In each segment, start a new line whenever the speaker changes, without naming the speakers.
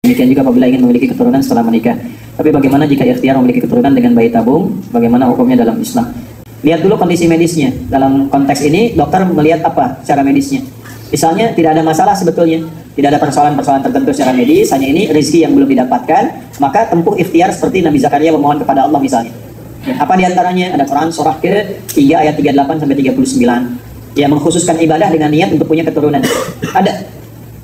Demikian juga apabila ingin memiliki keturunan setelah menikah. Tapi bagaimana jika ikhtiar memiliki keturunan dengan bayi tabung? Bagaimana hukumnya dalam Islam? Lihat dulu kondisi medisnya. Dalam konteks ini dokter melihat apa secara medisnya. Misalnya tidak ada masalah sebetulnya, tidak ada persoalan-persoalan tertentu secara medis, hanya ini rezeki yang belum didapatkan, maka tempuh ikhtiar seperti Nabi Zakaria memohon kepada Allah misalnya. Ya, apa diantaranya? Ada Quran surah ke-3 ayat 38 sampai 39. Ya, mengkhususkan ibadah dengan niat untuk punya keturunan. Ada.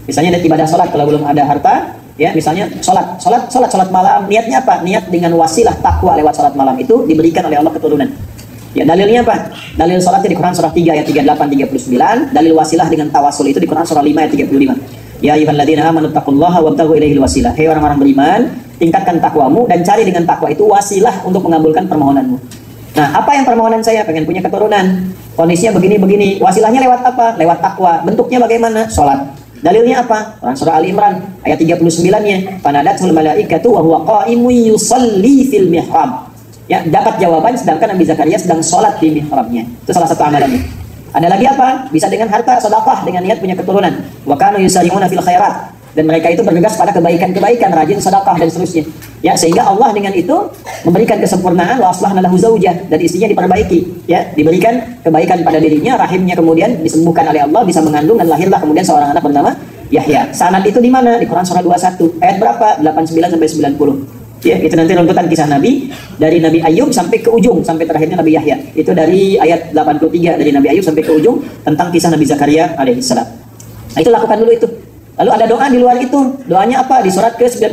Misalnya ada ibadah sholat kalau belum ada harta, ya misalnya sholat malam, niatnya apa? Niat dengan wasilah takwa lewat sholat malam itu diberikan oleh Allah keturunan. Ya, dalilnya apa? Dalil sholatnya di Quran surah 3 ayat 38 39, dalil wasilah dengan tawasul itu di Quran surah 5 ayat 35. Ya ayyuhalladzina amanu taqullaha wabtaghu ilaihil wasilah. Hei orang-orang beriman, tingkatkan takwamu dan cari dengan takwa itu wasilah untuk mengabulkan permohonanmu. Nah, apa yang permohonan saya? Pengen punya keturunan. Kondisinya begini-begini. Wasilahnya lewat apa? Lewat takwa. Bentuknya bagaimana? Sholat. Dalilnya apa? Quran surah Ali Imran ayat 39-nya. Fanadatul malaikatu wa huwa qa'imun yusalli fil mihrab. Ya, dapat jawaban sedangkan Nabi Zakaria sedang sholat di mihrabnya. Itu salah satu amalannya. Ada lagi apa? Bisa dengan harta, sedekah dengan niat punya keturunan. Wa kanu yusari'una fil khairat. Dan mereka itu bergegas pada kebaikan-kebaikan, rajin sedekah dan seterusnya. Ya, sehingga Allah dengan itu memberikan kesempurnaan wa aslahna lahu zaujah, dan istrinya diperbaiki, ya, diberikan kebaikan pada dirinya, rahimnya kemudian disembuhkan oleh Allah, bisa mengandung dan lahirlah kemudian seorang anak bernama Yahya. Sanad itu di mana? Di Quran surah 21 ayat berapa? 89 sampai 90. Ya, itu nanti runtutan kisah Nabi dari Nabi Ayub sampai ke ujung, sampai terakhirnya Nabi Yahya. Itu dari ayat 83 dari Nabi Ayub sampai ke ujung tentang kisah Nabi Zakaria alaihissalam. Nah, itu lakukan dulu itu. Lalu ada doa di luar itu. Doanya apa? Di surat ke-19.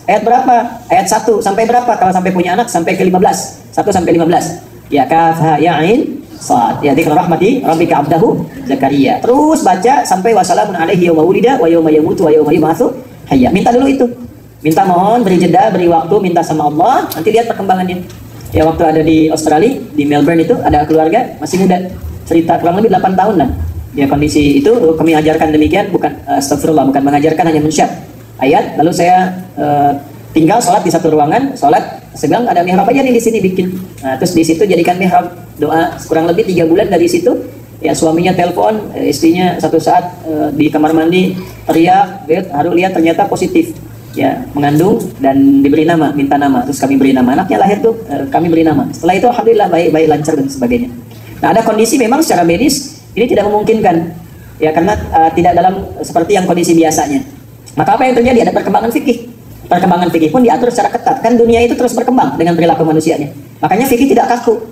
Ayat berapa? Ayat 1 sampai berapa? Kalau sampai punya anak sampai ke-15. 1 sampai 15. Ya kaf ha ya ain sad. Ya dzikra rahmati rabbika abdahu Zakaria. Terus baca sampai wassalamun alaihi yauma wulida wa yauma yamutu wa yauma yub'atsu hayya. Minta dulu itu. Minta mohon, beri jeda, beri waktu, minta sama Allah, nanti lihat perkembangannya. Ya, waktu ada di Australia, di Melbourne itu, ada keluarga, masih muda, cerita kurang lebih 8 tahun lah. Ya, kondisi itu kami ajarkan demikian, bukan, astagfirullah, bukan mengajarkan, hanya mensyat ayat, lalu saya tinggal sholat di satu ruangan, sholat, saya bilang ada mihrab aja nih di sini bikin. Nah, terus di situ jadikan mihrab, doa kurang lebih 3 bulan dari situ. Ya, suaminya telepon, istrinya satu saat di kamar mandi, teriak, harus lihat ternyata positif. Ya, mengandung dan diberi nama, minta nama, terus kami beri nama, anaknya lahir tuh kami beri nama. Setelah itu alhamdulillah baik lancar dan sebagainya. Nah, ada kondisi memang secara medis ini tidak memungkinkan, ya, karena tidak dalam seperti yang kondisi biasanya. Maka apa yang terjadi? Ada perkembangan fikih. Perkembangan fikih pun diatur secara ketat. Kan dunia itu terus berkembang dengan perilaku manusianya. Makanya fikih tidak kaku.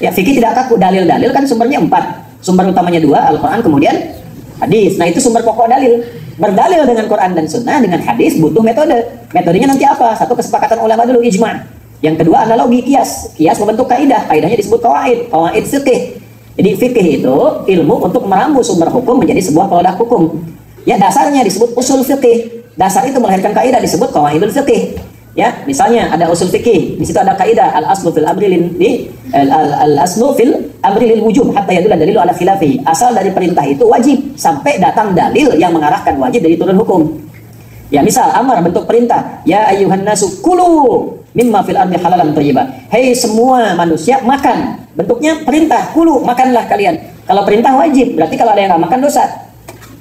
Ya, fikih tidak kaku. Dalil-dalil kan sumbernya 4. Sumber utamanya 2, Al-Quran, kemudian hadis. Nah, itu sumber pokok dalil. Berdalil dengan Quran dan Sunnah, dengan hadis butuh metode. Metodenya nanti apa? Satu, kesepakatan ulama dulu, ijma'. Yang kedua, analogi, kias. Kias membentuk kaidah. Kaidahnya disebut qawaid. Qawaid fikih. Jadi fikih itu ilmu untuk meramu sumber hukum menjadi sebuah produk hukum. Ya, dasarnya disebut usul fikih. Dasar itu melahirkan kaidah disebut qawaidul fikih. Ya, misalnya ada usul fikih, di situ ada kaidah al-aslu fil amri al-aslu fil amri lil wujub hatta yadulla dalilu ala khilafi. Asal dari perintah itu wajib sampai datang dalil yang mengarahkan wajib dari turun hukum. Ya, misal amar bentuk perintah, ya ayyuhan nasu kulu mimma fil ardi halalan thayyiba. Hei semua manusia, makan. Bentuknya perintah, kulu, makanlah kalian. Kalau perintah wajib, berarti kalau ada yang nggak makan dosa.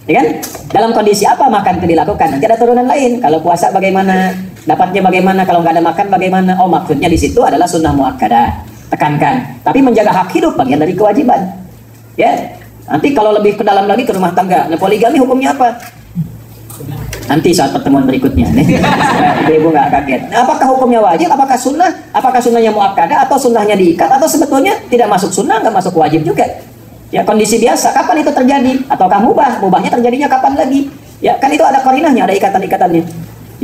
Ya kan? Dalam kondisi apa makan itu dilakukan? Nanti ada turunan lain. Kalau puasa bagaimana? Dapatnya bagaimana? Kalau nggak ada makan bagaimana? Oh, maksudnya di situ adalah sunnah muakkadah. Tekankan. Tapi menjaga hak hidup bagian dari kewajiban. Ya. Nanti kalau lebih ke dalam lagi ke rumah tangga. Nah, poligami hukumnya apa? Nanti saat pertemuan berikutnya. Ibu nggak kaget. Nah, apakah hukumnya wajib? Apakah sunnah? Apakah sunnahnya muakkadah atau sunnahnya diikat? Atau sebetulnya tidak masuk sunnah, nggak masuk wajib juga? Ya, kondisi biasa, kapan itu terjadi? Ataukah mubah? Mubahnya terjadinya kapan lagi? Ya, kan itu ada qarinahnya, ada ikatan-ikatannya.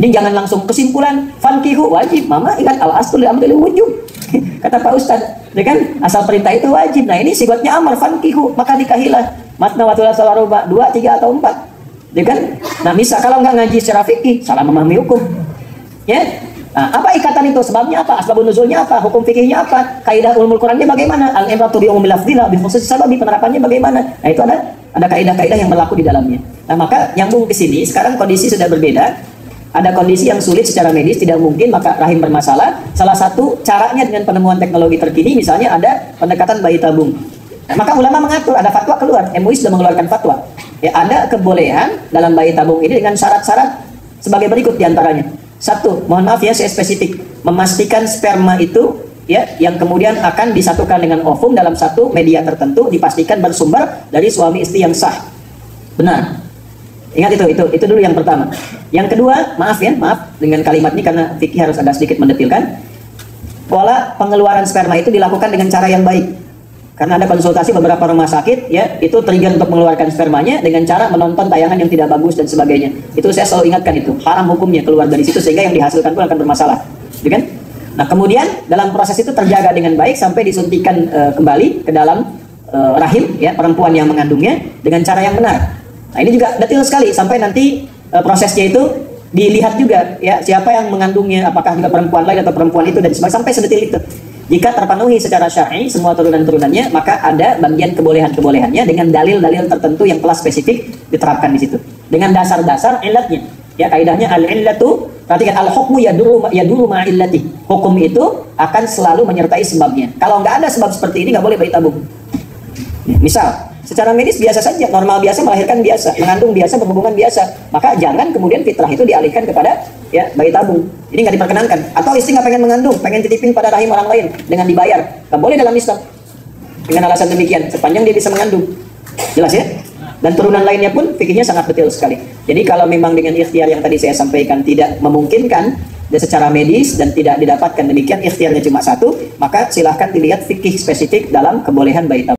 Jadi jangan langsung kesimpulan fankihu wajib. Mama ingat al-aslu li amri wujub. Kata Pak Ustadz, ya kan? Asal perintah itu wajib. Nah, ini sifatnya amar fankihu, maka nikahilah. Matna wa thulatha wa ruba, 2, 3 atau 4. Ya kan? Nah, misal kalau nggak ngaji secara fikih, salah memahami hukum. Ya. Nah, apa ikatan itu? Sebabnya apa? Asbabun nuzulnya apa? Hukum fikihnya apa? Kaidah ulumul Qurannya bagaimana? Al-ibratu bi umumil lafdzi bi khususis sababi, penerapannya bagaimana? Nah, itu ada kaidah-kaidah yang berlaku di dalamnya. Nah, maka nyambung ke sini, sekarang kondisi sudah berbeda. Ada kondisi yang sulit secara medis, tidak mungkin, maka rahim bermasalah. Salah satu caranya dengan penemuan teknologi terkini, misalnya ada pendekatan bayi tabung. Nah, maka ulama mengatur, ada fatwa keluar. MUI sudah mengeluarkan fatwa. Ya, ada kebolehan dalam bayi tabung ini dengan syarat-syarat sebagai berikut diantaranya. Satu, mohon maaf ya saya spesifik, memastikan sperma itu ya yang kemudian akan disatukan dengan ovum dalam satu media tertentu dipastikan bersumber dari suami istri yang sah. Benar. Ingat itu dulu yang pertama. Yang kedua, maaf dengan kalimat ini karena fikih harus agak sedikit mendetilkan. Pola pengeluaran sperma itu dilakukan dengan cara yang baik. Karena ada konsultasi beberapa rumah sakit, ya itu trigger untuk mengeluarkan spermanya dengan cara menonton tayangan yang tidak bagus dan sebagainya. Itu saya selalu ingatkan itu, haram hukumnya keluar dari situ sehingga yang dihasilkan pun akan bermasalah, gitu kan? Nah kemudian dalam proses itu terjaga dengan baik sampai disuntikan kembali ke dalam rahim, ya perempuan yang mengandungnya dengan cara yang benar. Nah ini juga detail sekali sampai nanti prosesnya itu dilihat juga, ya siapa yang mengandungnya, apakah juga perempuan lain atau perempuan itu dan sebagainya sampai sedetil itu. Jika terpenuhi secara syar'i semua turunan-turunannya, maka ada bagian kebolehan-kebolehannya dengan dalil-dalil tertentu yang telah spesifik diterapkan di situ. Dengan dasar-dasar ilatnya. Ya kaidahnya al-illatu, perhatikan al-hukmu yaduru ma'illati. Hukum itu akan selalu menyertai sebabnya. Kalau nggak ada sebab seperti ini nggak boleh bayi tabung. Misal, secara medis biasa saja, normal biasa, melahirkan biasa, mengandung biasa, berhubungan biasa. Maka jangan kemudian fitrah itu dialihkan kepada ya bayi tabung. Ini nggak diperkenankan. Atau istri nggak pengen mengandung, pengen titipin pada rahim orang lain dengan dibayar, nggak boleh dalam Islam. Dengan alasan demikian, sepanjang dia bisa mengandung. Jelas ya? Dan turunan lainnya pun fikihnya sangat detail sekali. Jadi kalau memang dengan ikhtiar yang tadi saya sampaikan tidak memungkinkan dan secara medis dan tidak didapatkan demikian, ikhtiarnya cuma satu, maka silahkan dilihat fikih spesifik dalam kebolehan bayi tabung.